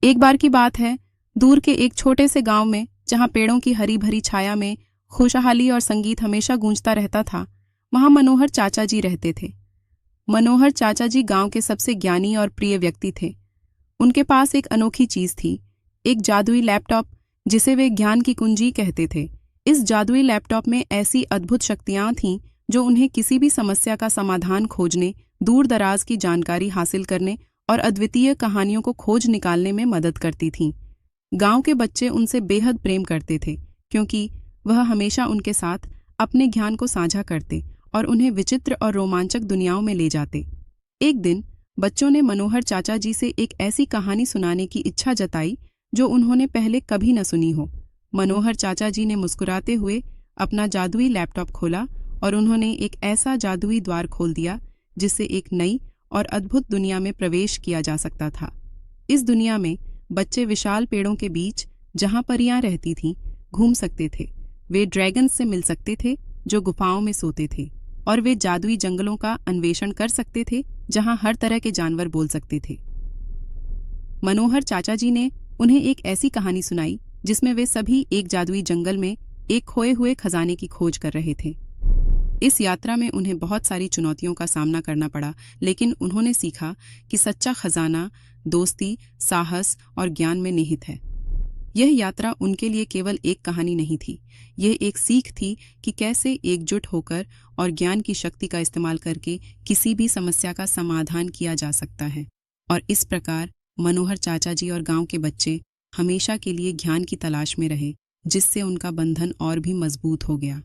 एक बार की बात है, दूर के एक छोटे से गांव में, जहां पेड़ों की हरी भरी छाया में खुशहाली और संगीत हमेशा गूंजता रहता था, वहां मनोहर चाचा जी रहते थे। मनोहर चाचा जी गांव के सबसे ज्ञानी और प्रिय व्यक्ति थे। उनके पास एक अनोखी चीज थी, एक जादुई लैपटॉप, जिसे वे ज्ञान की कुंजी कहते थे। इस जादुई लैपटॉप में ऐसी अद्भुत शक्तियां थीं जो उन्हें किसी भी समस्या का समाधान खोजने, दूर दराज की जानकारी हासिल करने और अद्वितीय कहानियों को खोज निकालने में मदद करती थीं। गांव के बच्चे उनसे बेहद प्रेम करते थे, क्योंकि वह हमेशा उनके साथ अपने ज्ञान को साझा करते और उन्हें विचित्र और रोमांचक दुनियाओं में ले जाते। एक दिन बच्चों ने मनोहर चाचा जी से एक ऐसी कहानी सुनाने की इच्छा जताई जो उन्होंने पहले कभी न सुनी हो। मनोहर चाचा जी ने मुस्कुराते हुए अपना जादुई लैपटॉप खोला और उन्होंने एक ऐसा जादुई द्वार खोल दिया जिससे एक नई और अद्भुत दुनिया में प्रवेश किया जा सकता था। इस दुनिया में बच्चे विशाल पेड़ों के बीच, जहां परियां रहती थीं, घूम सकते थे। वे ड्रैगन से मिल सकते थे जो गुफाओं में सोते थे, और वे जादुई जंगलों का अन्वेषण कर सकते थे जहां हर तरह के जानवर बोल सकते थे। मनोहर चाचा जी ने उन्हें एक ऐसी कहानी सुनाई जिसमें वे सभी एक जादुई जंगल में एक खोए हुए खजाने की खोज कर रहे थे। इस यात्रा में उन्हें बहुत सारी चुनौतियों का सामना करना पड़ा, लेकिन उन्होंने सीखा कि सच्चा खजाना दोस्ती, साहस और ज्ञान में निहित है। यह यात्रा उनके लिए केवल एक कहानी नहीं थी, यह एक सीख थी कि कैसे एकजुट होकर और ज्ञान की शक्ति का इस्तेमाल करके किसी भी समस्या का समाधान किया जा सकता है। और इस प्रकार मनोहर चाचा जी और गांव के बच्चे हमेशा के लिए ज्ञान की तलाश में रहे, जिससे उनका बंधन और भी मजबूत हो गया।